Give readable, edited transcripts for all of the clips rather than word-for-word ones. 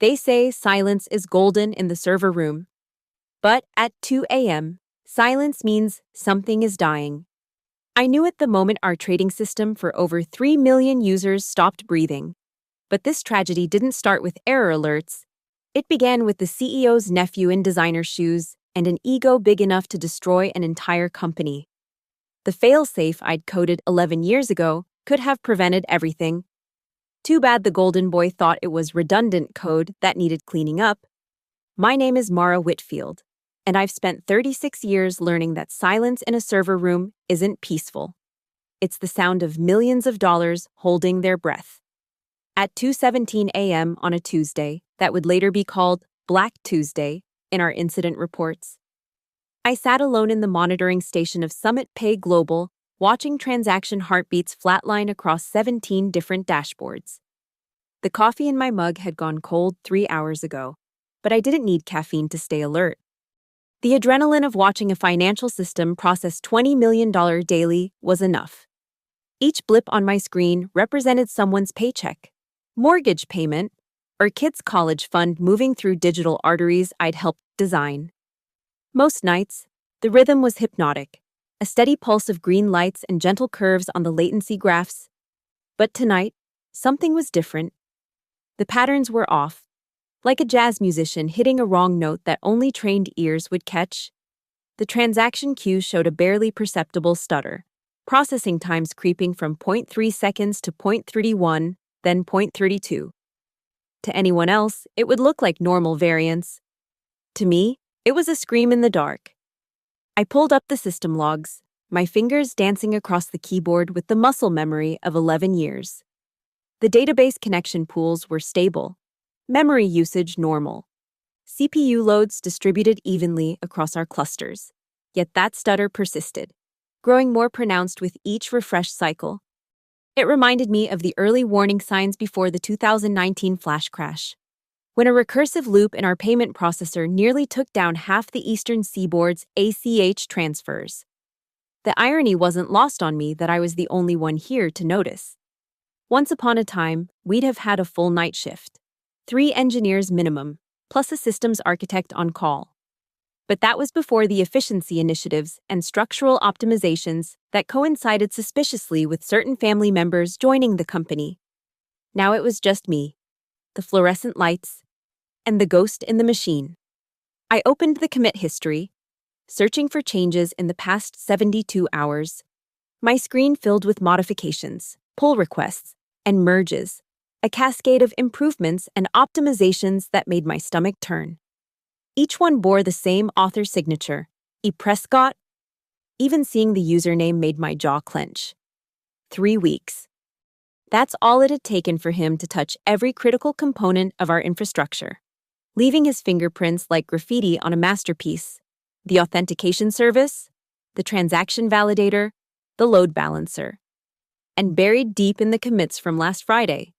They say silence is golden in the server room. But at 2 a.m., silence means something is dying. I knew at the moment our trading system for over 3 million users stopped breathing. But this tragedy didn't start with error alerts. It began with the CEO's nephew in designer shoes and an ego big enough to destroy an entire company. The failsafe I'd coded 11 years ago could have prevented everything. Too bad the golden boy thought it was redundant code that needed cleaning up. My name is Mara Whitfield, and I've spent 36 years learning that silence in a server room isn't peaceful. It's the sound of millions of dollars holding their breath. At 2:17 a.m. on a Tuesday, that would later be called Black Tuesday in our incident reports, I sat alone in the monitoring station of Summit Pay Global, watching transaction heartbeats flatline across 17 different dashboards. The coffee in my mug had gone cold 3 hours ago, but I didn't need caffeine to stay alert. The adrenaline of watching a financial system process $20 million daily was enough. Each blip on my screen represented someone's paycheck, mortgage payment, or kid's college fund moving through digital arteries I'd helped design. Most nights, the rhythm was hypnotic, a steady pulse of green lights and gentle curves on the latency graphs. But tonight, something was different. The patterns were off, like a jazz musician hitting a wrong note that only trained ears would catch. The transaction queue showed a barely perceptible stutter, processing times creeping from 0.3 seconds to 0.31, then 0.32. To anyone else, it would look like normal variance. To me, it was a scream in the dark. I pulled up the system logs, my fingers dancing across the keyboard with the muscle memory of 11 years. The database connection pools were stable, memory usage normal, CPU loads distributed evenly across our clusters. Yet that stutter persisted, growing more pronounced with each refresh cycle. It reminded me of the early warning signs before the 2019 flash crash, when a recursive loop in our payment processor nearly took down half the Eastern Seaboard's ACH transfers. The irony wasn't lost on me that I was the only one here to notice. Once upon a time, we'd have had a full night shift, 3 engineers minimum, plus a systems architect on call. But that was before the efficiency initiatives and structural optimizations that coincided suspiciously with certain family members joining the company. Now it was just me, the fluorescent lights, and the ghost in the machine. I opened the commit history, searching for changes in the past 72 hours. My screen filled with modifications, pull requests, and merges, a cascade of improvements and optimizations that made my stomach turn. Each one bore the same author signature, E. Prescott. Even seeing the username made my jaw clench. 3 weeks. That's all it had taken for him to touch every critical component of our infrastructure, leaving his fingerprints like graffiti on a masterpiece: the authentication service, the transaction validator, the load balancer. And buried deep in the commits from last Friday,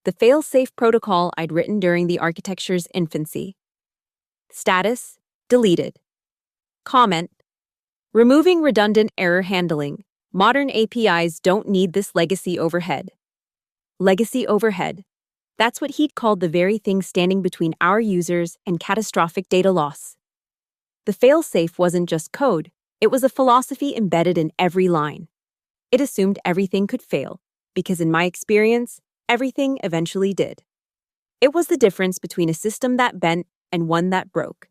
the fail-safe protocol I'd written during the architecture's infancy. Status: deleted. Comment: removing redundant error handling. Modern APIs don't need this legacy overhead. Legacy overhead. That's what he'd called the very thing standing between our users and catastrophic data loss. The fail-safe wasn't just code, it was a philosophy embedded in every line. It assumed everything could fail, because in my experience, everything eventually did. It was the difference between a system that bent and one that broke.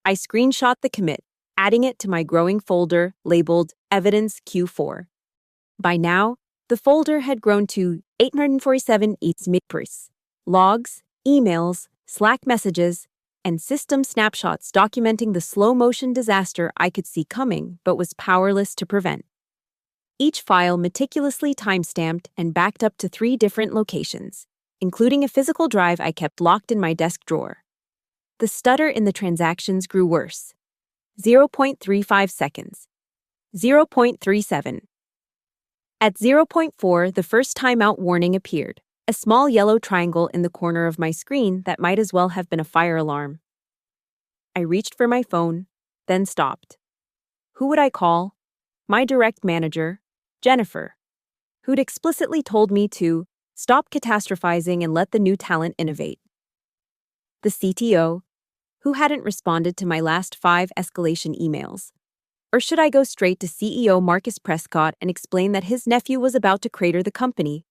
I screenshot the commit, adding it to my growing folder labeled Evidence Q4. By now, the folder had grown to 847 MIPRs, logs, emails, Slack messages, and system snapshots documenting the slow-motion disaster I could see coming but was powerless to prevent. Each file meticulously timestamped and backed up to 3 different locations, including a physical drive I kept locked in my desk drawer. The stutter in the transactions grew worse. 0.35 seconds. 0.37. At 0.4, the first timeout warning appeared, a small yellow triangle in the corner of my screen that might as well have been a fire alarm. I reached for my phone, then stopped. Who would I call? My direct manager, Jennifer, who'd explicitly told me to stop catastrophizing and let the new talent innovate. the CTO, who hadn't responded to my last 5 escalation emails? Or should I go straight to CEO Marcus Prescott and explain that his nephew was about to crater the company?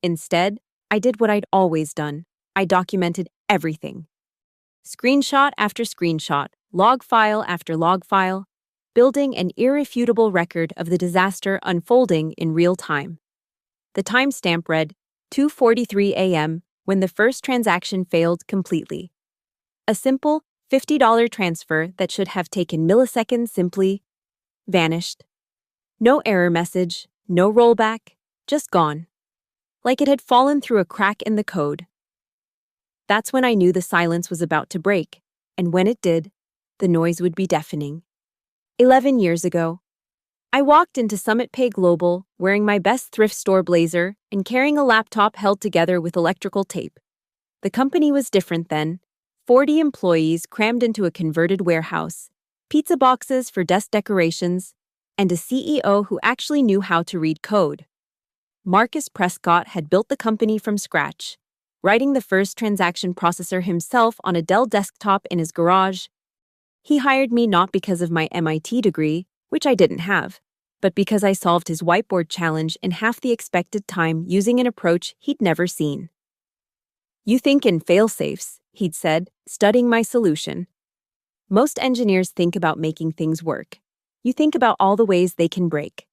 Instead, I did what I'd always done. I documented everything. Screenshot after screenshot, log file after log file, building an irrefutable record of the disaster unfolding in real time. The timestamp read 2:43 a.m. when the first transaction failed completely. A simple $50 transfer that should have taken milliseconds simply vanished. No error message, no rollback, just gone. Like it had fallen through a crack in the code. That's when I knew the silence was about to break, and when it did, the noise would be deafening. 11 years ago, I walked into Summit Pay Global wearing my best thrift store blazer and carrying a laptop held together with electrical tape. The company was different then. 40 employees crammed into a converted warehouse, pizza boxes for desk decorations, and a CEO who actually knew how to read code. Marcus Prescott had built the company from scratch, writing the first transaction processor himself on a Dell desktop in his garage. He hired me not because of my MIT degree, which I didn't have, but because I solved his whiteboard challenge in half the expected time using an approach he'd never seen. "You think in fail-safes," he'd said, studying my solution. "Most engineers think about making things work. You think about all the ways they can break."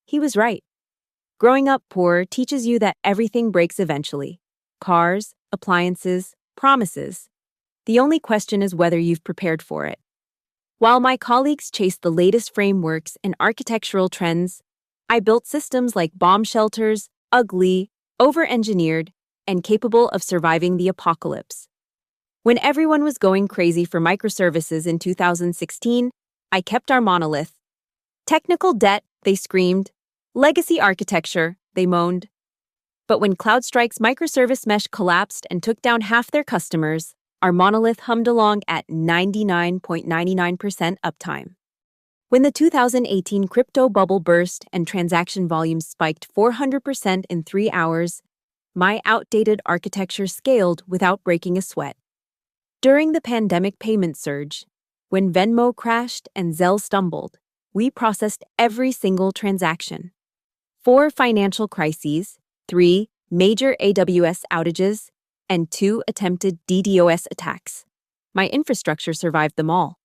He was right. Growing up poor teaches you that everything breaks eventually. Cars, appliances, promises. The only question is whether you've prepared for it. While my colleagues chased the latest frameworks and architectural trends, I built systems like bomb shelters, ugly, over-engineered, and capable of surviving the apocalypse. When everyone was going crazy for microservices in 2016, I kept our monolith. Technical debt, they screamed. Legacy architecture, they moaned. But when CloudStrike's microservice mesh collapsed and took down half their customers, our monolith hummed along at 99.99% uptime. When the 2018 crypto bubble burst and transaction volumes spiked 400% in 3 hours, my outdated architecture scaled without breaking a sweat. During the pandemic payment surge, when Venmo crashed and Zelle stumbled, we processed every single transaction. 4 financial crises, 3 major AWS outages, and 2 attempted DDoS attacks. My infrastructure survived them all.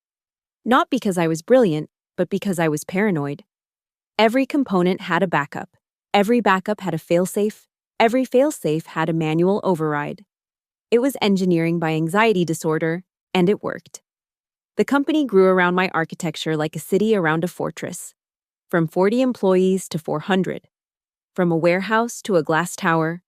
Not because I was brilliant, but because I was paranoid. Every component had a backup. Every backup had a failsafe. Every failsafe had a manual override. It was engineering by anxiety disorder, and it worked. The company grew around my architecture like a city around a fortress. From 40 employees to 400. From a warehouse to a glass tower.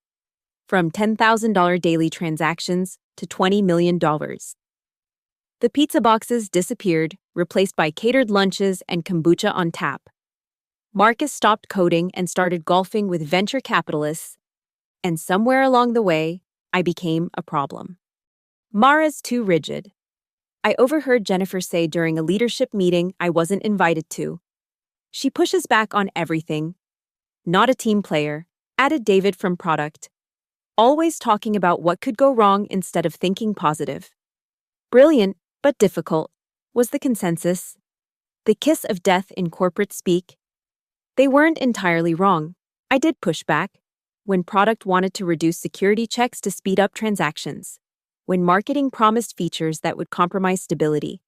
From $10,000 daily transactions to $20 million. The pizza boxes disappeared, replaced by catered lunches and kombucha on tap. Marcus stopped coding and started golfing with venture capitalists, and somewhere along the way, I became a problem. Mara's too rigid. I overheard Jennifer say during a leadership meeting I wasn't invited to. "She pushes back on everything. Not a team player," added David from product. "Always talking about what could go wrong instead of thinking positive." Brilliant, but difficult, was the consensus. The kiss of death in corporate speak. They weren't entirely wrong. I did push back. When product wanted to reduce security checks to speed up transactions. When marketing promised features that would compromise stability.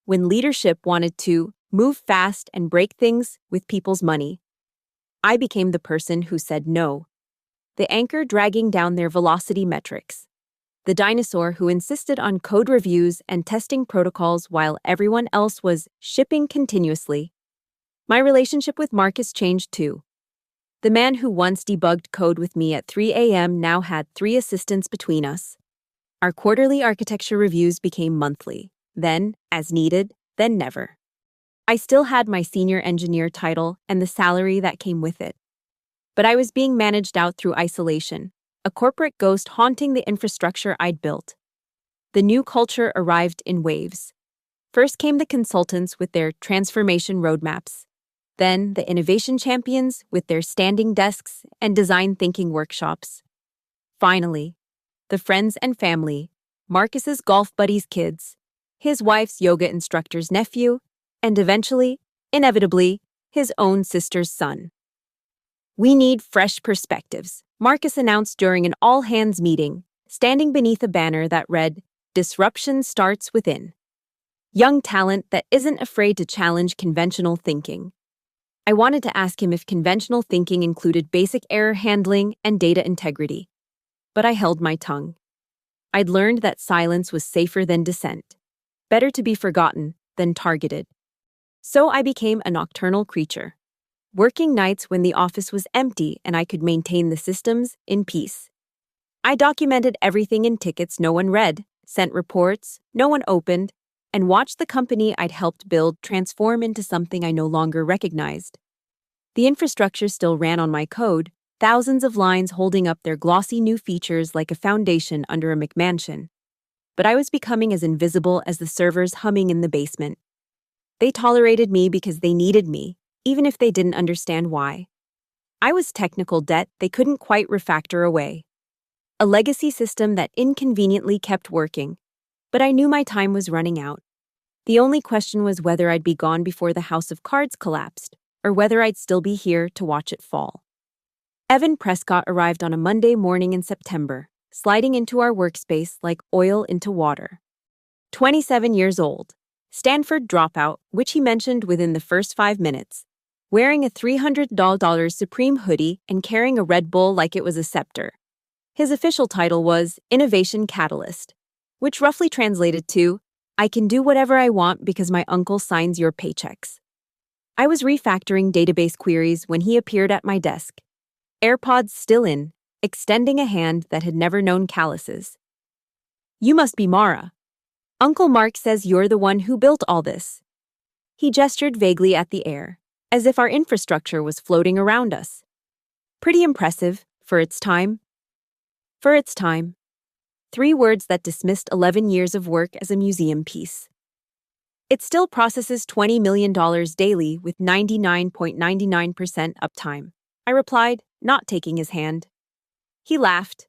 When leadership wanted to move fast and break things with people's money. I became the person who said no. The anchor dragging down their velocity metrics. The dinosaur who insisted on code reviews and testing protocols while everyone else was shipping continuously. My relationship with Marcus changed too. The man who once debugged code with me at 3 a.m. now had 3 assistants between us. Our quarterly architecture reviews became monthly, then as needed, then never. I still had my senior engineer title and the salary that came with it. But I was being managed out through isolation, a corporate ghost haunting the infrastructure I'd built. The new culture arrived in waves. First came the consultants with their transformation roadmaps. Then the innovation champions with their standing desks and design thinking workshops. Finally, the friends and family Marcus's golf buddy's kids, his wife's yoga instructor's nephew, and eventually, inevitably, his own sister's son. "We need fresh perspectives," Marcus announced during an all-hands meeting, standing beneath a banner that read, "Disruption starts within." Young talent that isn't afraid to challenge conventional thinking. I wanted to ask him if conventional thinking included basic error handling and data integrity, but I held my tongue. I'd learned that silence was safer than dissent, better to be forgotten than targeted. So I became a nocturnal creature, working nights when the office was empty and I could maintain the systems in peace. I documented everything in tickets no one read, sent reports no one opened, and watched the company I'd helped build transform into something I no longer recognized. The infrastructure still ran on my code, thousands of lines holding up their glossy new features like a foundation under a McMansion. But I was becoming as invisible as the servers humming in the basement. They tolerated me because they needed me, even if they didn't understand why. I was technical debt they couldn't quite refactor away. A legacy system that inconveniently kept working, but I knew my time was running out. The only question was whether I'd be gone before the house of cards collapsed, or whether I'd still be here to watch it fall. Evan Prescott arrived on a Monday morning in September, sliding into our workspace like oil into water. 27 years old, Stanford dropout, which he mentioned within the first 5 minutes, wearing a $300 Supreme hoodie and carrying a Red Bull like it was a scepter. His official title was Innovation Catalyst, which roughly translated to, "I can do whatever I want because my uncle signs your paychecks." I was refactoring database queries when he appeared at my desk, AirPods still in, extending a hand that had never known calluses. "You must be Mara. Uncle Mark says you're the one who built all this." He gestured vaguely at the air, as if our infrastructure was floating around us. Pretty impressive, for its time. For its time. 3 words that dismissed 11 years of work as a museum piece. "It still processes $20 million daily with 99.99% uptime," I replied, not taking his hand. He laughed.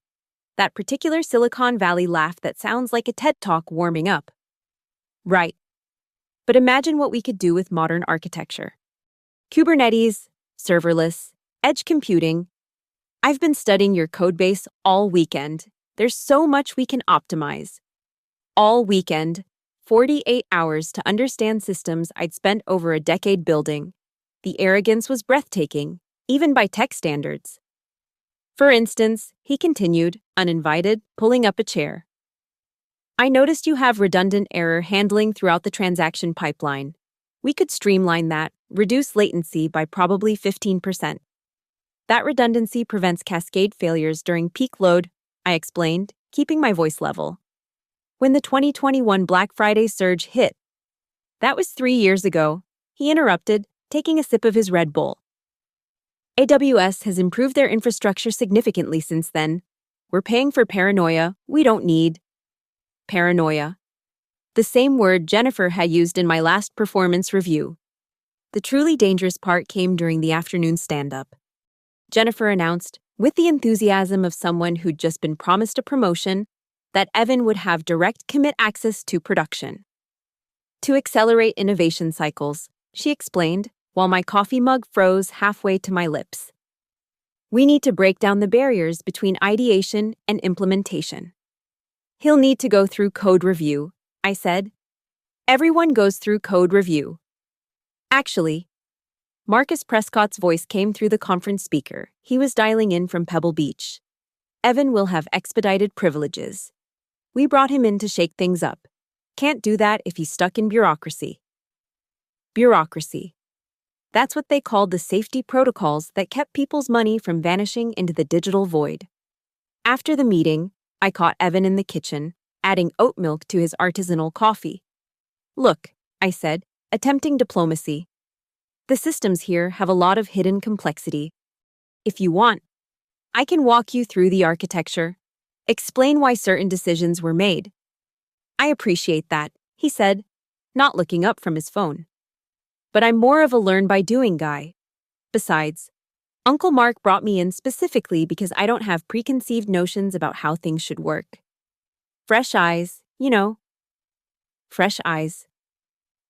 That particular Silicon Valley laugh that sounds like a TED Talk warming up. "Right. But imagine what we could do with modern architecture. Kubernetes, serverless, edge computing. I've been studying your codebase all weekend. There's so much we can optimize." All weekend, 48 hours to understand systems I'd spent over a decade building. The arrogance was breathtaking, even by tech standards. "For instance," he continued, uninvited, pulling up a chair, "I noticed you have redundant error handling throughout the transaction pipeline. We could streamline that, reduce latency by probably 15%. That redundancy prevents cascade failures during peak load," I explained, keeping my voice level. "When the 2021 Black Friday surge hit." "That was 3 years ago," he interrupted, taking a sip of his Red Bull. "AWS has improved their infrastructure significantly since then. We're paying for paranoia we don't need." Paranoia. The same word Jennifer had used in my last performance review. The truly dangerous part came during the afternoon stand-up. Jennifer announced, with the enthusiasm of someone who'd just been promised a promotion, that Evan would have direct commit access to production. "To accelerate innovation cycles," she explained, while my coffee mug froze halfway to my lips. "We need to break down the barriers between ideation and implementation." "He'll need to go through code review," I said. "Everyone goes through code review." Actually, Marcus Prescott's voice came through the conference speaker. He was dialing in from Pebble Beach. "Evan will have expedited privileges. We brought him in to shake things up. Can't do that if he's stuck in bureaucracy." Bureaucracy. That's what they called the safety protocols that kept people's money from vanishing into the digital void. After the meeting, I caught Evan in the kitchen, adding oat milk to his artisanal coffee. "Look," I said, attempting diplomacy. "The systems here have a lot of hidden complexity. If you want, I can walk you through the architecture, explain why certain decisions were made." "I appreciate that," he said, not looking up from his phone. "But I'm more of a learn-by-doing guy. Besides, Uncle Mark brought me in specifically because I don't have preconceived notions about how things should work." Fresh eyes, fresh eyes.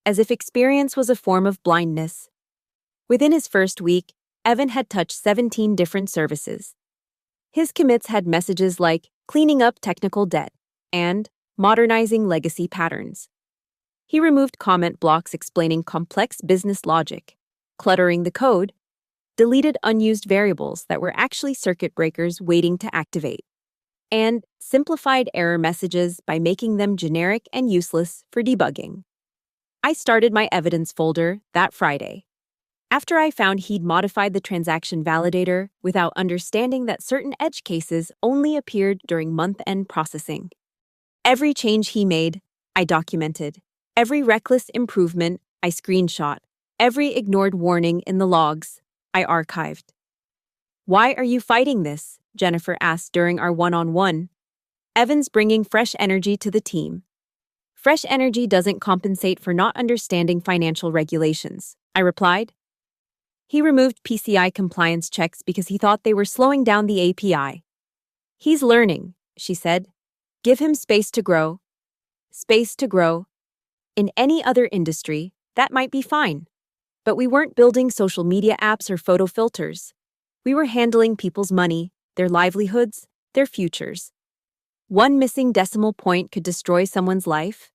As if experience was a form of blindness. Within his first week, Evan had touched 17 different services. His commits had messages like cleaning up technical debt and modernizing legacy patterns. He removed comment blocks explaining complex business logic, cluttering the code, deleted unused variables that were actually circuit breakers waiting to activate, and simplified error messages by making them generic and useless for debugging. I started my evidence folder that Friday, after I found he'd modified the transaction validator without understanding that certain edge cases only appeared during month-end processing. Every change he made, I documented. Every reckless improvement, I screenshot. Every ignored warning in the logs, I archived. "Why are you fighting this?" Jennifer asked during our one-on-one. Evan's bringing fresh energy to the team. Fresh energy doesn't compensate for not understanding financial regulations, I replied. He removed PCI compliance checks because he thought they were slowing down the API. "He's learning," she said. "Give him space to grow." Space to grow. In any other industry, that might be fine. But we weren't building social media apps or photo filters. We were handling people's money, their livelihoods, their futures. One missing decimal point could destroy someone's life.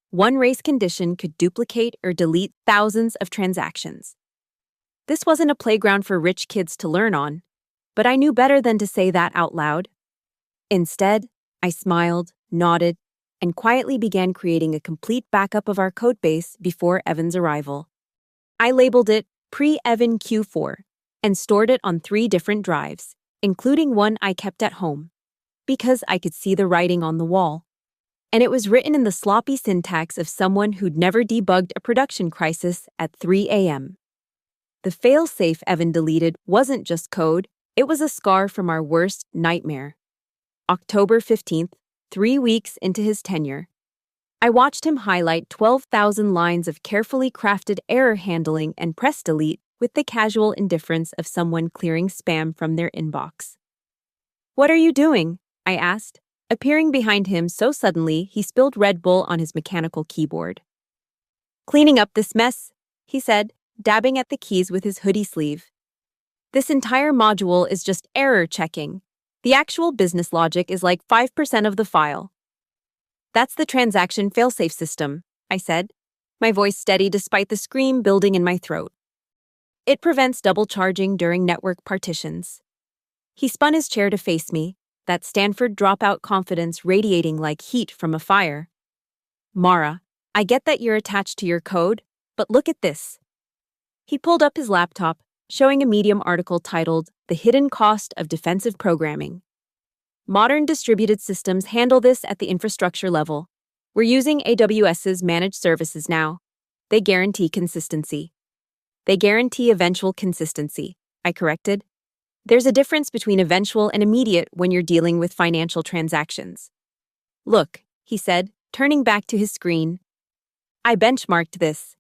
One race condition could duplicate or delete thousands of transactions. This wasn't a playground for rich kids to learn on, but I knew better than to say that out loud. Instead, I smiled, nodded, and quietly began creating a complete backup of our codebase before Evan's arrival. I labeled it Pre-Evan Q4 and stored it on 3 different drives, including one I kept at home, because I could see the writing on the wall. And it was written in the sloppy syntax of someone who'd never debugged a production crisis at 3 a.m. The fail-safe Evan deleted wasn't just code, it was a scar from our worst nightmare. October 15th, 3 weeks into his tenure. I watched him highlight 12,000 lines of carefully crafted error handling and press delete with the casual indifference of someone clearing spam from their inbox. "What are you doing?" I asked, appearing behind him so suddenly he spilled Red Bull on his mechanical keyboard. "Cleaning up this mess," he said, dabbing at the keys with his hoodie sleeve. "This entire module is just error checking. The actual business logic is like 5% of the file." "That's the transaction failsafe system," I said, my voice steady despite the scream building in my throat. "It prevents double charging during network partitions." He spun his chair to face me, that Stanford dropout confidence radiating like heat from a fire. "Mara, I get that you're attached to your code, but look at this." He pulled up his laptop, showing a Medium article titled "The Hidden Cost of Defensive Programming." Modern distributed systems handle this at the infrastructure level. We're using AWS's managed services now. They guarantee consistency. They guarantee eventual consistency, I corrected. There's a difference between eventual and immediate when you're dealing with financial transactions. "Look," he said, turning back to his screen. "I benchmarked this.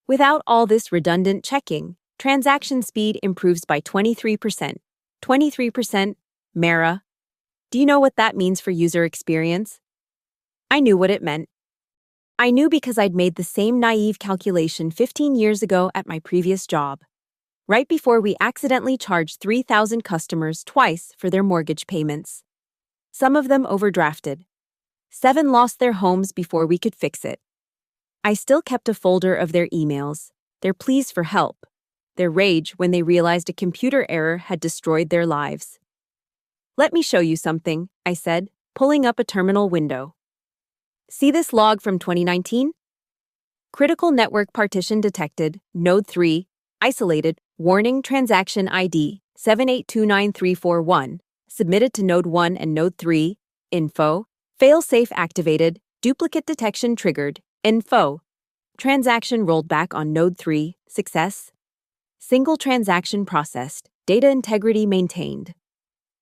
Without all this redundant checking, transaction speed improves by 23%. 23%, Mara. Do you know what that means for user experience?" I knew what it meant. I knew because I'd made the same naive calculation 15 years ago at my previous job, right before we accidentally charged 3,000 customers twice for their mortgage payments. Some of them overdrafted. 7 lost their homes before we could fix it. I still kept a folder of their emails, their pleas for help, their rage when they realized a computer error had destroyed their lives. "Let me show you something," I said, pulling up a terminal window. "See this log from 2019? Critical network partition detected, node 3, isolated, warning transaction ID 7829341, submitted to node 1 and node 3, info, failsafe activated, duplicate detection triggered, info, transaction rolled back on node 3, success, single transaction processed, data integrity maintained."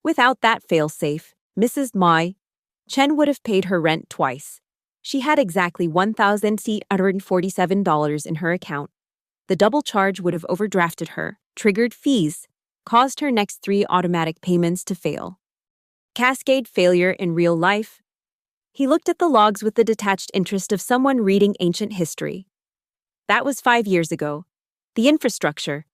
Without that failsafe, Mrs. Mai Chen would have paid her rent twice. She had exactly $1,847 in her account. The double charge would have overdrafted her, triggered fees, caused her next 3 automatic payments to fail. Cascade failure in real life. He looked at the logs with the detached interest of someone reading ancient history. That was 5 years ago. The infrastructure.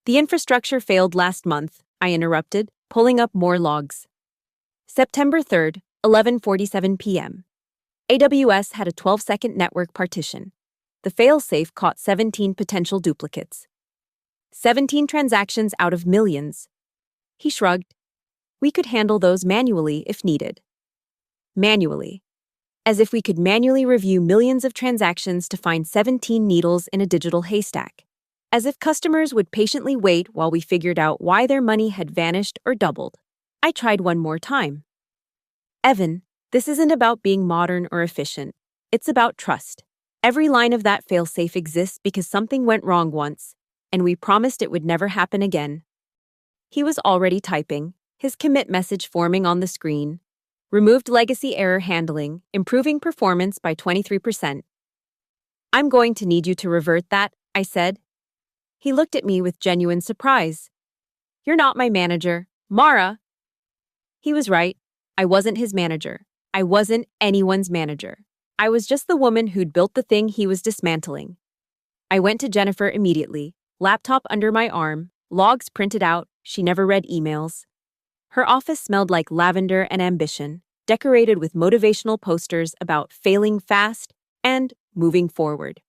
The infrastructure failed last month, I interrupted, pulling up more logs. September 3rd, 11:47 p.m. AWS had a 12-second network partition. The failsafe caught 17 potential duplicates. 17 transactions out of millions. He shrugged. We could handle those manually if needed. Manually. As if we could manually review millions of transactions to find 17 needles in a digital haystack. As if customers would patiently wait while we figured out why their money had vanished or doubled. I tried one more time. Evan, this isn't about being modern or efficient. It's about trust. Every line of that failsafe exists because something went wrong once, and we promised it would never happen again. He was already typing, his commit message forming on the screen. Removed legacy error handling, improving performance by 23%. I'm going to need you to revert that, I said. He looked at me with genuine surprise. You're not my manager, Mara. He was right. I wasn't his manager. I wasn't anyone's manager. I was just the woman who'd built the thing he was dismantling. I went to Jennifer immediately, laptop under my arm, logs printed out, she never read emails. Her office smelled like lavender and ambition, decorated with motivational posters about failing fast and moving forward.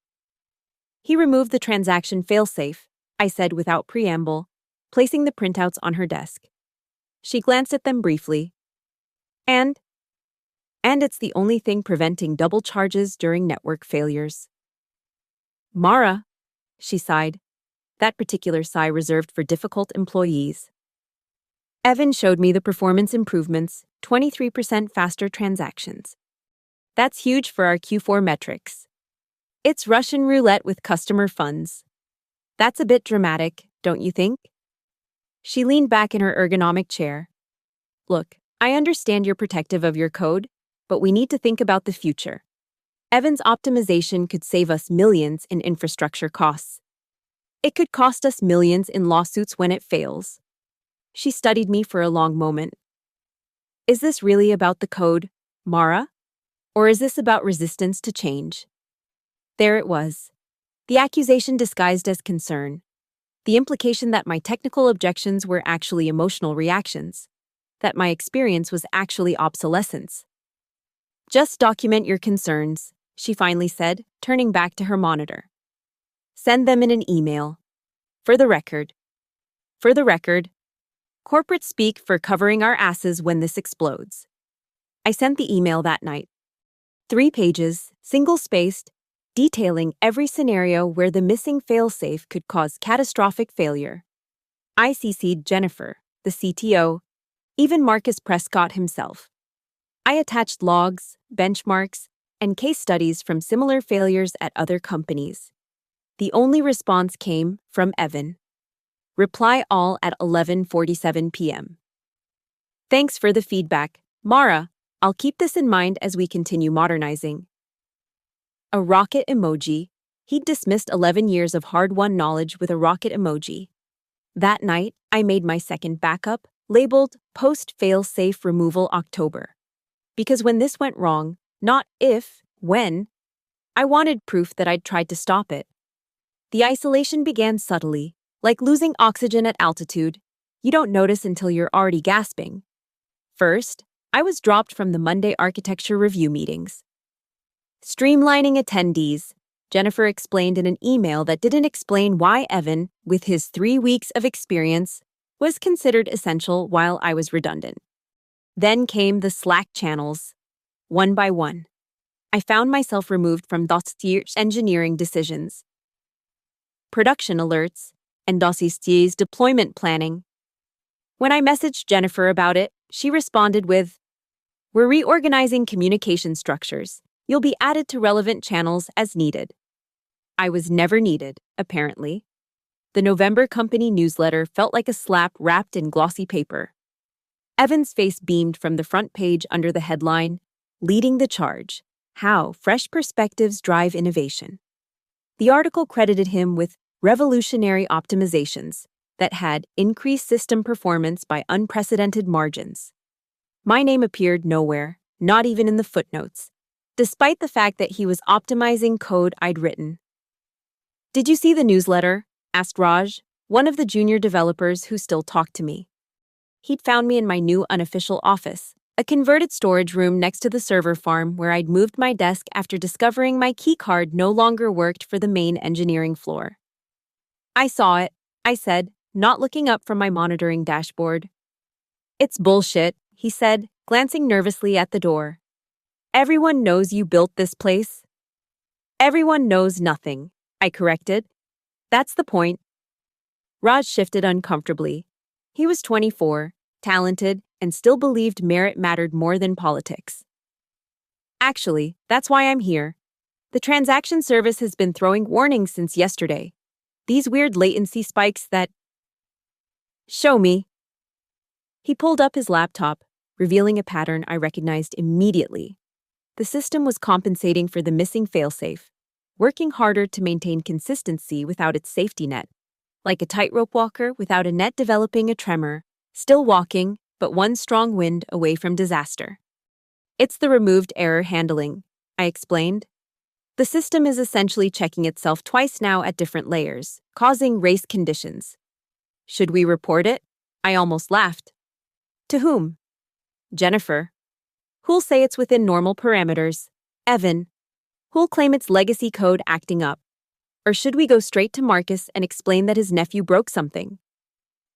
He removed the transaction failsafe, I said without preamble, placing the printouts on her desk. She glanced at them briefly. And it's the only thing preventing double charges during network failures. Mara, she sighed, that particular sigh reserved for difficult employees. Evan showed me the performance improvements, 23% faster transactions. That's huge for our Q4 metrics. It's Russian roulette with customer funds. That's a bit dramatic, don't you think? She leaned back in her ergonomic chair. Look, I understand you're protective of your code, but we need to think about the future. Evan's optimization could save us millions in infrastructure costs. It could cost us millions in lawsuits when it fails. She studied me for a long moment. Is this really about the code, Mara? Or is this about resistance to change? There it was. The accusation disguised as concern. The implication that my technical objections were actually emotional reactions. That my experience was actually obsolescence. Just document your concerns, she finally said, turning back to her monitor. Send them in an email. For the record. For the record. Corporate speak for covering our asses when this explodes. I sent the email that night. 3 pages, single-spaced, detailing every scenario where the missing failsafe could cause catastrophic failure. I CC'd Jennifer, the CTO, even Marcus Prescott himself. I attached logs, benchmarks, and case studies from similar failures at other companies. The only response came from Evan. Reply all at 11:47 p.m. Thanks for the feedback, Mara. I'll keep this in mind as we continue modernizing. A rocket emoji. He'd dismissed 11 years of hard-won knowledge with a rocket emoji. That night, I made my second backup, labeled Post-Fail-Safe Removal October. Because when this went wrong, not if, when, I wanted proof that I'd tried to stop it. The isolation began subtly, like losing oxygen at altitude. You don't notice until you're already gasping. First, I was dropped from the Monday architecture review meetings. Streamlining attendees, Jennifer explained in an email that didn't explain why Evan, with his 3 weeks of experience, was considered essential while I was redundant. Then came the Slack channels. One by one, I found myself removed from dossiers engineering decisions, production alerts, and dossiers deployment planning. When I messaged Jennifer about it, she responded with, "We're reorganizing communication structures. You'll be added to relevant channels as needed." I was never needed, apparently. The November company newsletter felt like a slap wrapped in glossy paper. Evan's face beamed from the front page under the headline, "Leading the Charge: How Fresh Perspectives Drive Innovation." The article credited him with revolutionary optimizations that had increased system performance by unprecedented margins. My name appeared nowhere, not even in the footnotes, despite the fact that he was optimizing code I'd written. "Did you see the newsletter?" asked Raj, one of the junior developers who still talked to me. He'd found me in my new unofficial office, a converted storage room next to the server farm where I'd moved my desk after discovering my keycard no longer worked for the main engineering floor. "I saw it," I said, not looking up from my monitoring dashboard. "It's bullshit," he said, glancing nervously at the door. "Everyone knows you built this place." "Everyone knows nothing," I corrected. "That's the point." Raj shifted uncomfortably. He was 24, talented, and still believed merit mattered more than politics. "Actually, that's why I'm here. The transaction service has been throwing warnings since yesterday. These weird latency spikes that..." "Show me." He pulled up his laptop, revealing a pattern I recognized immediately. The system was compensating for the missing failsafe, working harder to maintain consistency without its safety net. Like a tightrope walker without a net developing a tremor, still walking, but one strong wind away from disaster. "It's the removed error handling," I explained. "The system is essentially checking itself twice now at different layers, causing race conditions." "Should we report it?" I almost laughed. "To whom?" "Jennifer." "Who'll say it's within normal parameters?" "Evan." "Who'll claim it's legacy code acting up?" "Or should we go straight to Marcus and explain that his nephew broke something?"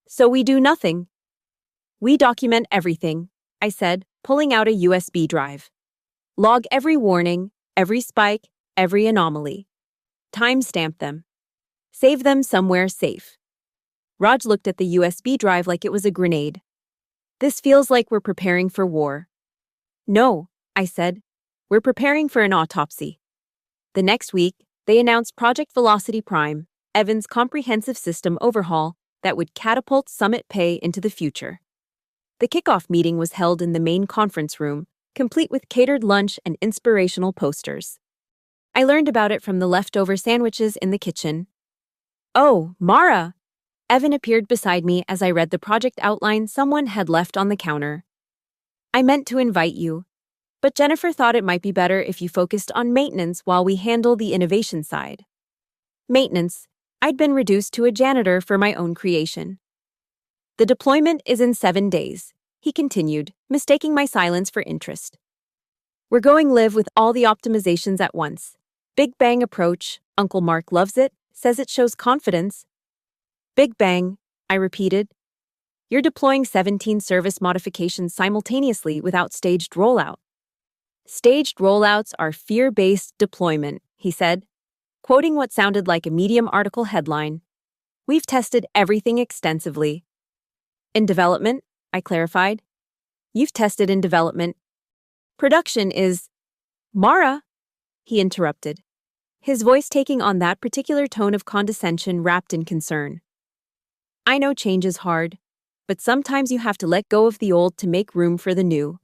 "So we do nothing." "We document everything," I said, pulling out a USB drive. "Log every warning, every spike, every anomaly. Timestamp them. Save them somewhere safe." Raj looked at the USB drive like it was a grenade. "This feels like we're preparing for war." "No," I said. "We're preparing for an autopsy." The next week, they announced Project Velocity Prime, Evan's comprehensive system overhaul that would catapult Summit Pay into the future. The kickoff meeting was held in the main conference room, complete with catered lunch and inspirational posters. I learned about it from the leftover sandwiches in the kitchen. "Oh, Mara!" Evan appeared beside me as I read the project outline someone had left on the counter. "I meant to invite you, but Jennifer thought it might be better if you focused on maintenance while we handle the innovation side." Maintenance. I'd been reduced to a janitor for my own creation. "The deployment is in 7 days," he continued, mistaking my silence for interest. "We're going live with all the optimizations at once. Big Bang approach, Uncle Mark loves it, says it shows confidence." "Big Bang," I repeated. "You're deploying 17 service modifications simultaneously without staged rollout." "Staged rollouts are fear-based deployment," he said, quoting what sounded like a Medium article headline. "We've tested everything extensively." "In development," I clarified. "You've tested in development. Production is..." "Mara," he interrupted, his voice taking on that particular tone of condescension wrapped in concern. "I know change is hard, but sometimes you have to let go of the old to make room for the new."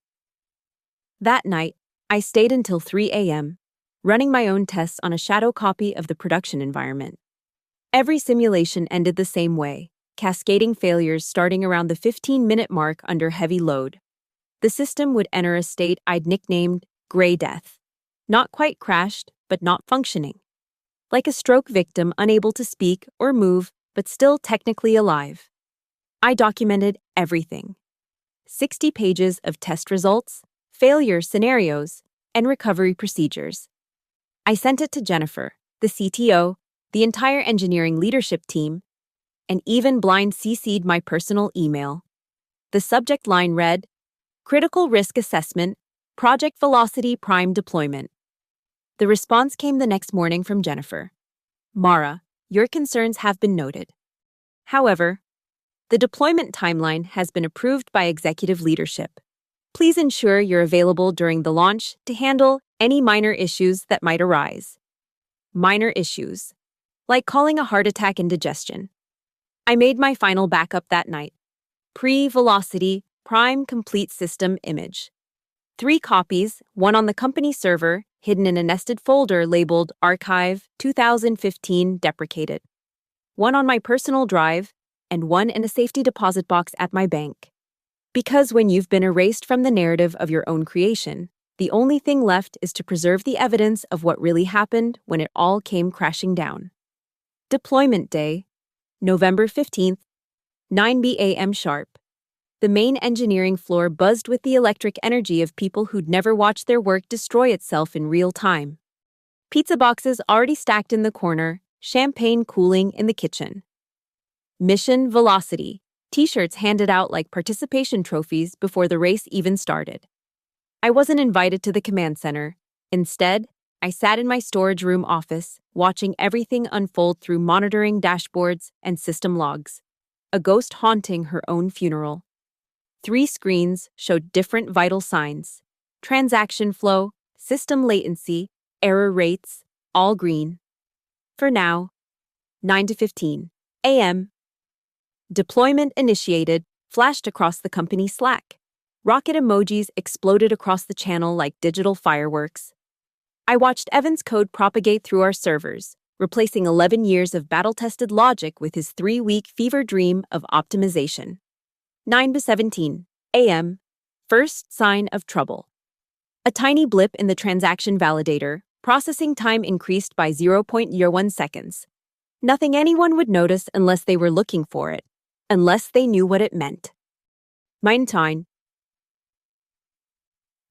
That night, I stayed until 3 a.m., running my own tests on a shadow copy of the production environment. Every simulation ended the same way, cascading failures starting around the 15-minute mark under heavy load. The system would enter a state I'd nicknamed Gray Death. Not quite crashed, but not functioning. Like a stroke victim unable to speak or move, but still technically alive. I documented everything. 60 pages of test results, failure scenarios, and recovery procedures. I sent it to Jennifer, the CTO, the entire engineering leadership team, and even blind CC'd my personal email. The subject line read, "Critical Risk Assessment, Project Velocity Prime Deployment." The response came the next morning from Jennifer. "Mara, your concerns have been noted. However, the deployment timeline has been approved by executive leadership. Please ensure you're available during the launch to handle any minor issues that might arise." Minor issues, like calling a heart attack indigestion. I made my final backup that night. Pre-Velocity Prime Complete System image. 3 copies, one on the company server, hidden in a nested folder labeled Archive 2015 Deprecated. One on my personal drive, and one in a safety deposit box at my bank. Because when you've been erased from the narrative of your own creation, the only thing left is to preserve the evidence of what really happened when it all came crashing down. Deployment Day, November 15th, 9 p.m. sharp. The main engineering floor buzzed with the electric energy of people who'd never watched their work destroy itself in real time. Pizza boxes already stacked in the corner, champagne cooling in the kitchen. Mission Velocity. T-shirts handed out like participation trophies before the race even started. I wasn't invited to the command center. Instead, I sat in my storage room office, watching everything unfold through monitoring dashboards and system logs. A ghost haunting her own funeral. 3 screens showed different vital signs. Transaction flow, system latency, error rates, all green. For now, 9 to 15 a.m. Deployment initiated, flashed across the company Slack. Rocket emojis exploded across the channel like digital fireworks. I watched Evan's code propagate through our servers, replacing 11 years of battle-tested logic with his 3-week fever dream of optimization. 9 to 17 a.m. First sign of trouble. A tiny blip in the transaction validator, processing time increased by 0.01 seconds. Nothing anyone would notice unless they were looking for it. Unless they knew what it meant. Mine time.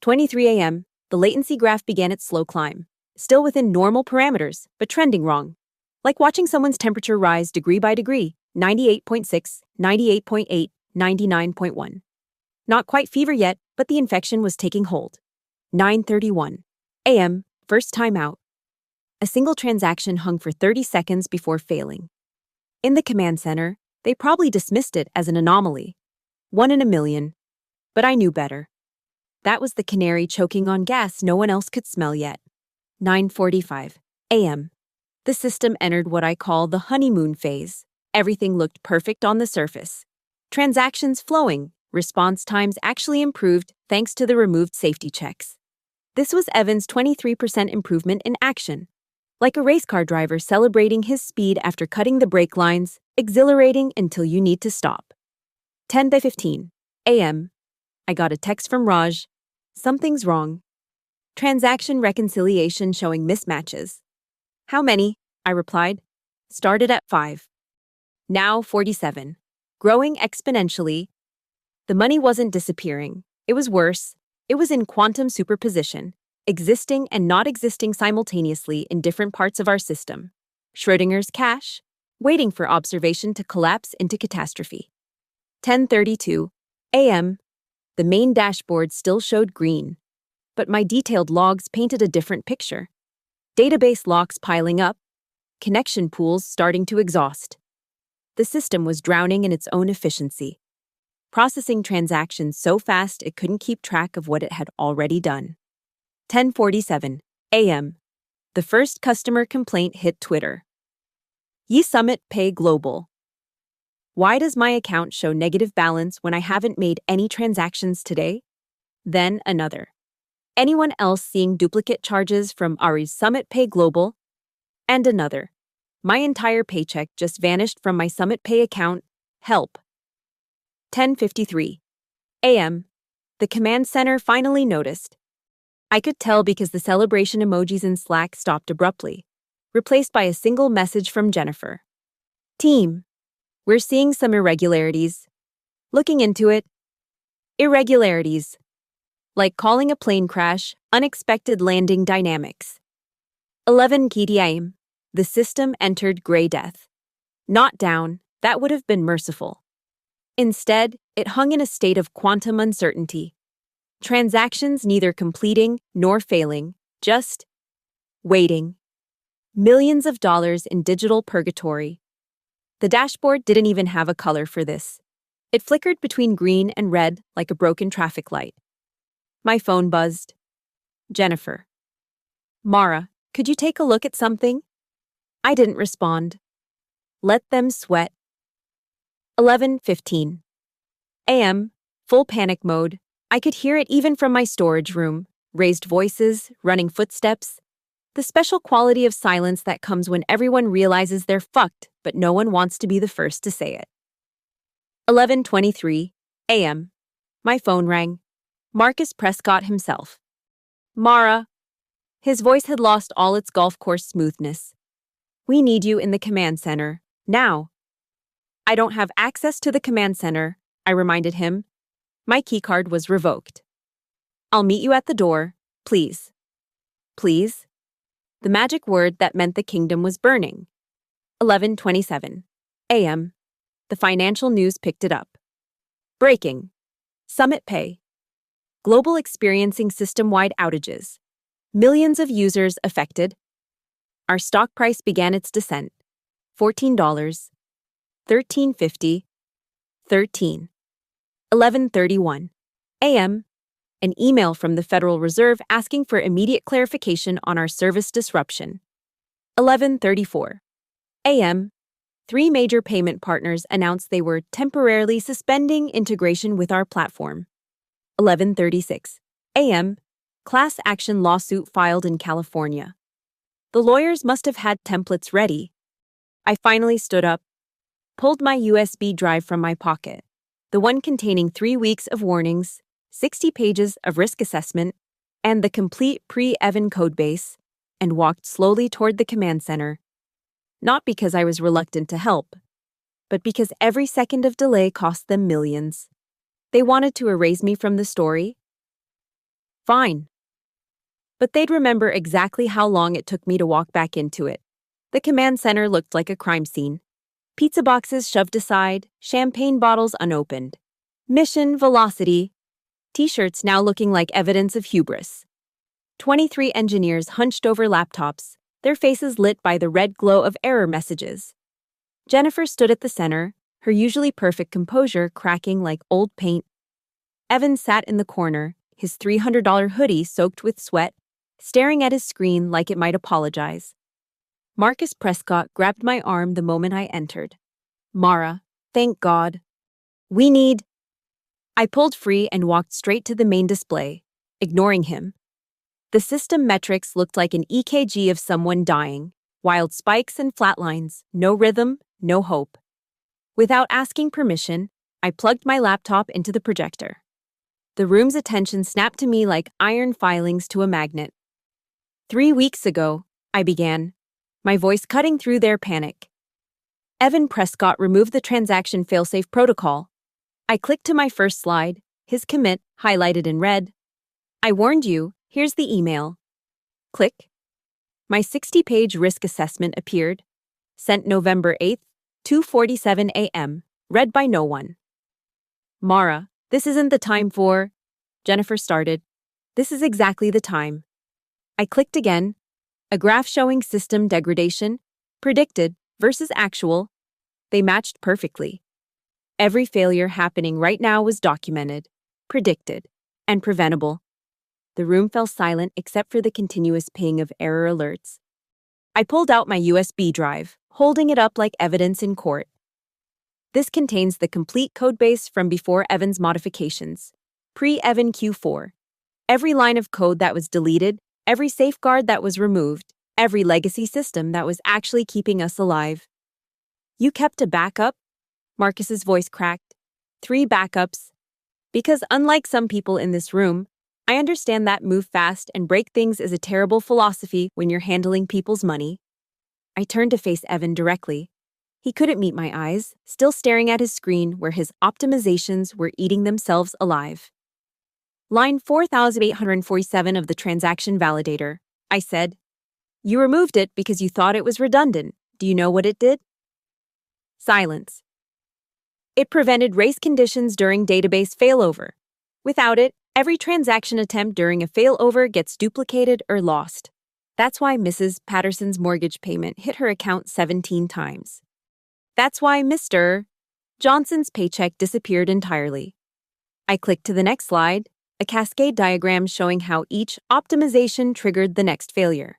23 a.m., the latency graph began its slow climb, still within normal parameters, but trending wrong. Like watching someone's temperature rise degree by degree, 98.6, 98.8, 99.1. Not quite fever yet, but the infection was taking hold. 9:31 a.m., first time out. A single transaction hung for 30 seconds before failing. In the command center, they probably dismissed it as an anomaly. 1 in a million. But I knew better. That was the canary choking on gas no one else could smell yet. 9:45 a.m. The system entered what I call the honeymoon phase. Everything looked perfect on the surface. Transactions flowing, response times actually improved thanks to the removed safety checks. This was Evan's 23% improvement in action. Like a race car driver celebrating his speed after cutting the brake lines, exhilarating until you need to stop. 10 to 15 a.m. I got a text from Raj. Something's wrong. Transaction reconciliation showing mismatches. How many? I replied. Started at 5. Now 47. Growing exponentially. The money wasn't disappearing. It was worse. It was in quantum superposition, existing and not existing simultaneously in different parts of our system. Schrödinger's cache, waiting for observation to collapse into catastrophe. 10:32 a.m. The main dashboard still showed green, but my detailed logs painted a different picture. Database locks piling up, connection pools starting to exhaust. The system was drowning in its own efficiency, processing transactions so fast it couldn't keep track of what it had already done. 10:47 a.m. The first customer complaint hit Twitter. Ye Summit Pay Global. Why does my account show negative balance when I haven't made any transactions today? Then another. Anyone else seeing duplicate charges from Ari's Summit Pay Global? And another. My entire paycheck just vanished from my Summit Pay account. Help. 10:53 a.m. The command center finally noticed. I could tell because the celebration emojis in Slack stopped abruptly, replaced by a single message from Jennifer. Team, we're seeing some irregularities. Looking into it. Irregularities. Like calling a plane crash, unexpected landing dynamics. 11 kDIM. The system entered gray death. Not down, that would have been merciful. Instead, it hung in a state of quantum uncertainty. Transactions neither completing nor failing, just waiting. Millions of dollars in digital purgatory. The dashboard didn't even have a color for this. It flickered between green and red like a broken traffic light. My phone buzzed. Jennifer. Mara, could you take a look at something? I didn't respond. Let them sweat. 11:15 a.m., full panic mode. I could hear it even from my storage room. Raised voices, running footsteps. The special quality of silence that comes when everyone realizes they're fucked, but no one wants to be the first to say it. 11:23 a.m. My phone rang. Marcus Prescott himself. Mara. His voice had lost all its golf course smoothness. We need you in the command center, now. I don't have access to the command center, I reminded him. My keycard was revoked. I'll meet you at the door, please. Please? The magic word that meant the kingdom was burning. 11:27 a.m. The financial news picked it up. Breaking. Summit Pay. Global experiencing system-wide outages. Millions of users affected. Our stock price began its descent. $14, $13.50, 13. 11:31 a.m. An email from the Federal Reserve asking for immediate clarification on our service disruption. 11:34 a.m. Three major payment partners announced they were temporarily suspending integration with our platform. 11:36 a.m. Class action lawsuit filed in California. The lawyers must have had templates ready. I finally stood up, pulled my USB drive from my pocket, the one containing 3 weeks of warnings, 60 pages of risk assessment, and the complete pre-Evan codebase, and walked slowly toward the command center. Not because I was reluctant to help, but because every second of delay cost them millions. They wanted to erase me from the story. Fine. But they'd remember exactly how long it took me to walk back into it. The command center looked like a crime scene. Pizza boxes shoved aside, champagne bottles unopened. Mission velocity. T-shirts now looking like evidence of hubris. 23 engineers hunched over laptops, their faces lit by the red glow of error messages. Jennifer stood at the center, her usually perfect composure cracking like old paint. Evan sat in the corner, his $300 hoodie soaked with sweat, staring at his screen like it might apologize. Marcus Prescott grabbed my arm the moment I entered. Mara, thank God. We need... I pulled free and walked straight to the main display, ignoring him. The system metrics looked like an EKG of someone dying, wild spikes and flatlines, no rhythm, no hope. Without asking permission, I plugged my laptop into the projector. The room's attention snapped to me like iron filings to a magnet. 3 weeks ago, I began, my voice cutting through their panic. Evan Prescott removed the transaction failsafe protocol. I clicked to my first slide, his commit highlighted in red. I warned you, here's the email. Click. My 60-page risk assessment appeared. Sent November 8th, 2:47 a.m., read by no one. Mara, this isn't the time for... Jennifer started. This is exactly the time. I clicked again. A graph showing system degradation, predicted versus actual. They matched perfectly. Every failure happening right now was documented, predicted, and preventable. The room fell silent except for the continuous ping of error alerts. I pulled out my USB drive, holding it up like evidence in court. This contains the complete codebase from before Evan's modifications, pre-Evan Q4. Every line of code that was deleted, every safeguard that was removed, every legacy system that was actually keeping us alive. You kept a backup? Marcus's voice cracked. 3 backups. Because unlike some people in this room, I understand that move fast and break things is a terrible philosophy when you're handling people's money. I turned to face Evan directly. He couldn't meet my eyes, still staring at his screen where his optimizations were eating themselves alive. Line 4847 of the transaction validator, I said. You removed it because you thought it was redundant. Do you know what it did? Silence. It prevented race conditions during database failover. Without it, every transaction attempt during a failover gets duplicated or lost. That's why Mrs. Patterson's mortgage payment hit her account 17 times. That's why Mr. Johnson's paycheck disappeared entirely. I clicked to the next slide, a cascade diagram showing how each optimization triggered the next failure.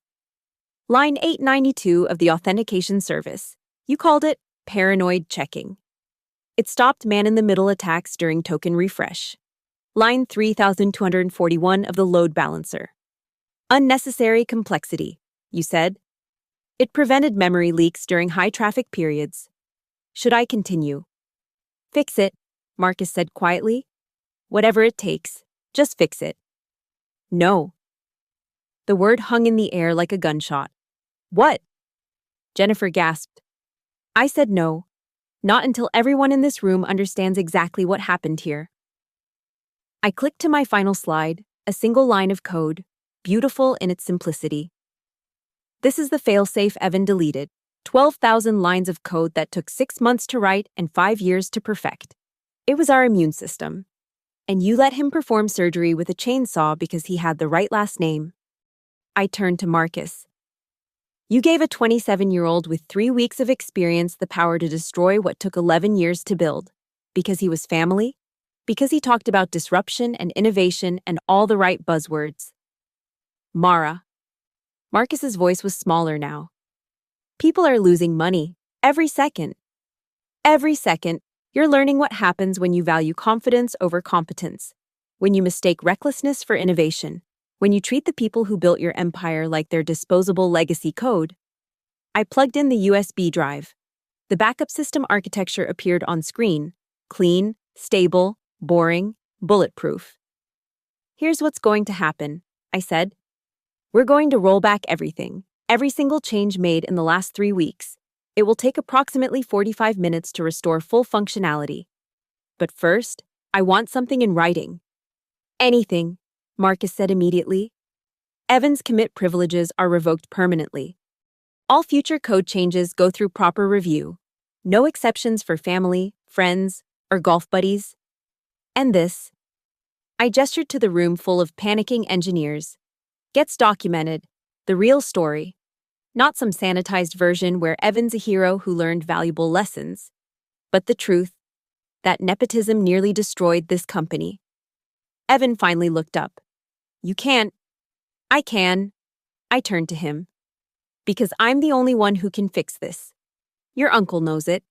Line 892 of the authentication service. You called it paranoid checking. It stopped man-in-the-middle attacks during token refresh. Line 3241 of the load balancer. Unnecessary complexity, you said. It prevented memory leaks during high-traffic periods. Should I continue? Fix it, Marcus said quietly. Whatever it takes, just fix it. No. The word hung in the air like a gunshot. What? Jennifer gasped. I said no. Not until everyone in this room understands exactly what happened here. I clicked to my final slide, a single line of code, beautiful in its simplicity. This is the failsafe Evan deleted, 12,000 lines of code that took 6 months to write and 5 years to perfect. It was our immune system. And you let him perform surgery with a chainsaw because he had the right last name. I turned to Marcus. You gave a 27-year-old with 3 weeks of experience the power to destroy what took 11 years to build. Because he was family? Because he talked about disruption and innovation and all the right buzzwords. Mara. Marcus's voice was smaller now. People are losing money. Every second. Every second, you're learning what happens when you value confidence over competence. When you mistake recklessness for innovation. When you treat the people who built your empire like their disposable legacy code. I plugged in the USB drive. The backup system architecture appeared on screen. Clean, stable, boring, bulletproof. Here's what's going to happen, I said. We're going to roll back everything, every single change made in the last 3 weeks. It will take approximately 45 minutes to restore full functionality. But first, I want something in writing. Anything, Marcus said immediately. Evan's commit privileges are revoked permanently. All future code changes go through proper review. No exceptions for family, friends, or golf buddies. And this, I gestured to the room full of panicking engineers, gets documented, the real story. Not some sanitized version where Evan's a hero who learned valuable lessons, but the truth, that nepotism nearly destroyed this company. Evan finally looked up. You can't. I can. I turned to him. Because I'm the only one who can fix this. Your uncle knows it.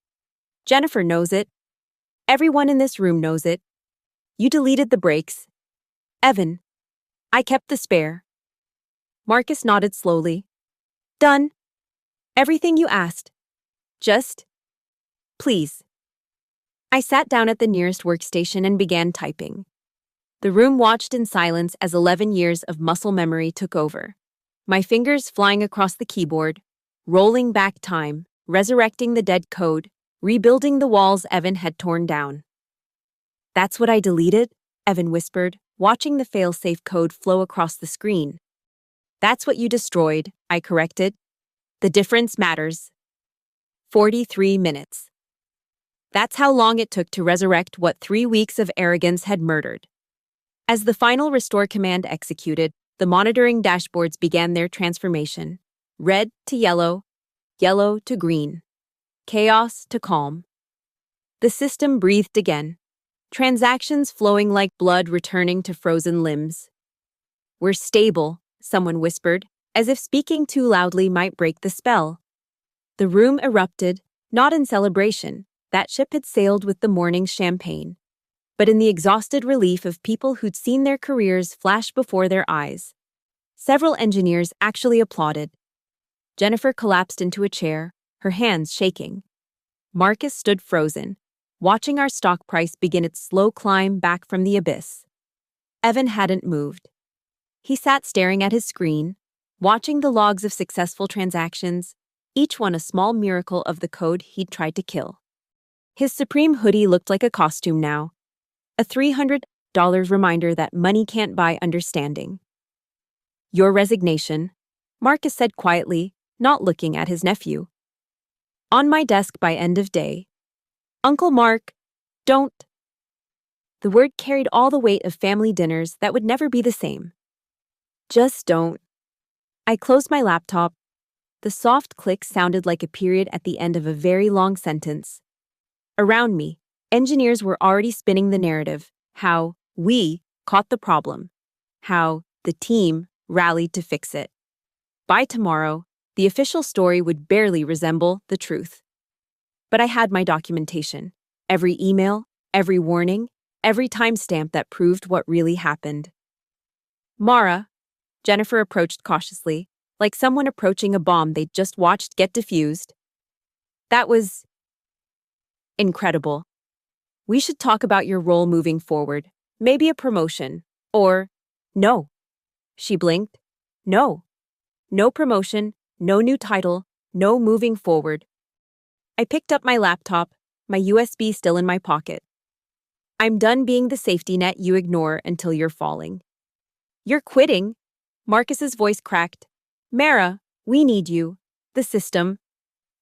Jennifer knows it. Everyone in this room knows it. You deleted the breaks. Evan. I kept the spare. Marcus nodded slowly. Done. Everything you asked. Just. Please. I sat down at the nearest workstation and began typing. The room watched in silence as 11 years of muscle memory took over. My fingers flying across the keyboard, rolling back time, resurrecting the dead code, rebuilding the walls Evan had torn down. That's what I deleted, Evan whispered, watching the failsafe code flow across the screen. That's what you destroyed, I corrected. The difference matters. 43 minutes. That's how long it took to resurrect what 3 weeks of arrogance had murdered. As the final restore command executed, the monitoring dashboards began their transformation. Red to yellow, yellow to green, chaos to calm. The system breathed again, transactions flowing like blood returning to frozen limbs. We're stable, someone whispered, as if speaking too loudly might break the spell. The room erupted, not in celebration, that ship had sailed with the morning's champagne, but in the exhausted relief of people who'd seen their careers flash before their eyes. Several engineers actually applauded. Jennifer collapsed into a chair, her hands shaking. Marcus stood frozen, watching our stock price begin its slow climb back from the abyss. Evan hadn't moved. He sat staring at his screen, watching the logs of successful transactions, each one a small miracle of the code he'd tried to kill. His Supreme hoodie looked like a costume now, a $300 reminder that money can't buy understanding. Your resignation, Marcus said quietly, not looking at his nephew. On my desk by end of day. Uncle Mark, don't. The word carried all the weight of family dinners that would never be the same. Just don't. I closed my laptop. The soft click sounded like a period at the end of a very long sentence. Around me, engineers were already spinning the narrative, how we caught the problem, how the team rallied to fix it. By tomorrow, the official story would barely resemble the truth. But I had my documentation, every email, every warning, every timestamp that proved what really happened. Mara, Jennifer approached cautiously, like someone approaching a bomb they'd just watched get defused. That was incredible. We should talk about your role moving forward, Maybe a promotion. Or, no. She blinked. No. No promotion, no new title, no moving forward. I picked up my laptop, my USB still in my pocket. I'm done being the safety net you ignore until you're falling. You're quitting? Marcus's voice cracked. Mara, we need you. The system.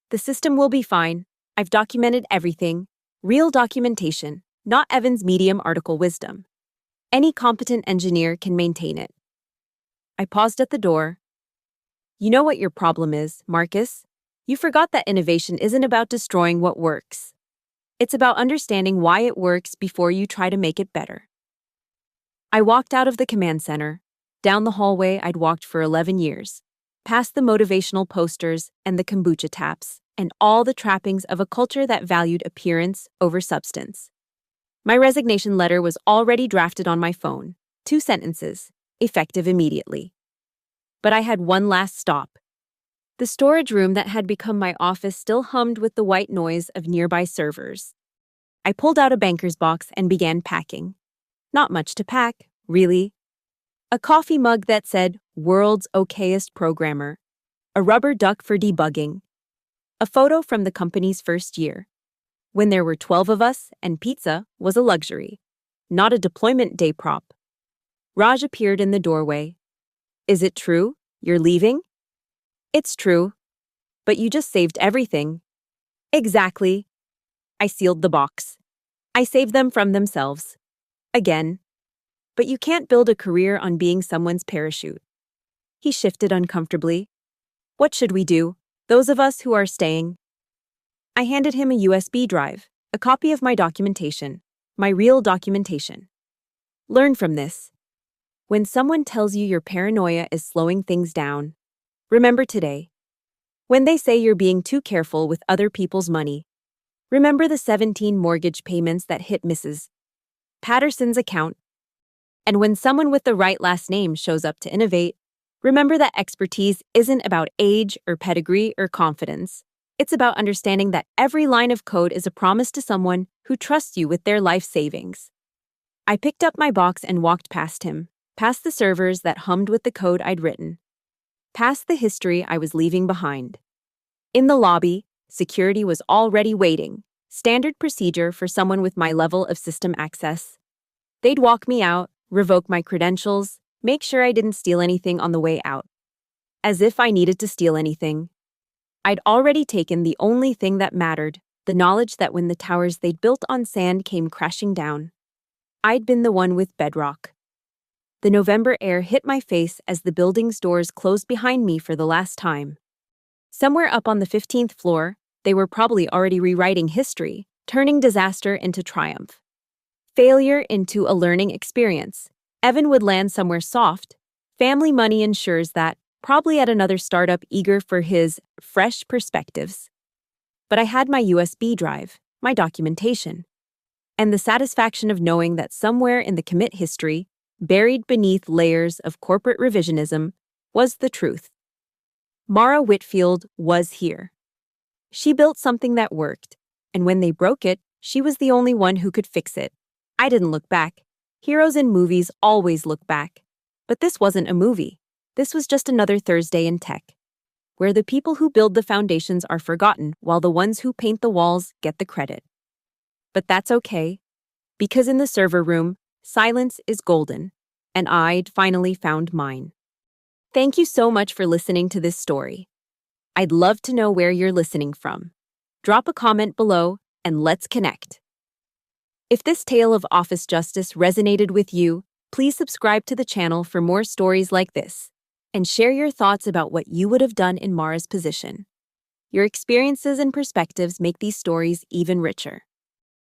The system will be fine. I've documented everything. Real documentation, not Evan's medium article wisdom. Any competent engineer can maintain it. I paused at the door. You know what your problem is, Marcus? You forgot that innovation isn't about destroying what works. It's about understanding why it works before you try to make it better. I walked out of the command center, down the hallway I'd walked for 11 years, past the motivational posters and the kombucha taps, and all the trappings of a culture that valued appearance over substance. My resignation letter was already drafted on my phone, 2 sentences, effective immediately. But I had one last stop. The storage room that had become my office still hummed with the white noise of nearby servers. I pulled out a banker's box and began packing. Not much to pack, really. A coffee mug that said, "World's okayest programmer." A rubber duck for debugging. A photo from the company's first year, when there were 12 of us and pizza was a luxury, not a deployment day prop. Raj appeared in the doorway. Is it true? You're leaving? It's true. But you just saved everything. Exactly. I sealed the box. I saved them from themselves. Again. But you can't build a career on being someone's parachute. He shifted uncomfortably. What should we do, those of us who are staying? I handed him a USB drive, a copy of my documentation, my real documentation. Learn from this. When someone tells you your paranoia is slowing things down, remember today. When they say you're being too careful with other people's money, remember the 17 mortgage payments that hit Mrs. Patterson's account. And when someone with the right last name shows up to innovate, remember that expertise isn't about age or pedigree or confidence. It's about understanding that every line of code is a promise to someone who trusts you with their life savings. I picked up my box and walked past him, past the servers that hummed with the code I'd written, past the history I was leaving behind. In the lobby, security was already waiting, standard procedure for someone with my level of system access. They'd walk me out, revoke my credentials, make sure I didn't steal anything on the way out. As if I needed to steal anything. I'd already taken the only thing that mattered, the knowledge that when the towers they'd built on sand came crashing down, I'd been the one with bedrock. The November air hit my face as the building's doors closed behind me for the last time. Somewhere up on the 15th floor, they were probably already rewriting history, turning disaster into triumph. Failure into a learning experience. Evan would land somewhere soft. Family money ensures that, probably at another startup eager for his fresh perspectives. But I had my USB drive, my documentation, and the satisfaction of knowing that somewhere in the commit history, buried beneath layers of corporate revisionism, was the truth. Mara Whitfield was here. She built something that worked, and when they broke it, she was the only one who could fix it. I didn't look back. Heroes in movies always look back. But this wasn't a movie. This was just another Thursday in tech, where the people who build the foundations are forgotten while the ones who paint the walls get the credit. But that's okay, because in the server room, silence is golden, and I'd finally found mine. Thank you so much for listening to this story. I'd love to know where you're listening from. Drop a comment below, and let's connect. If this tale of office justice resonated with you, please subscribe to the channel for more stories like this, and share your thoughts about what you would have done in Mara's position. Your experiences and perspectives make these stories even richer.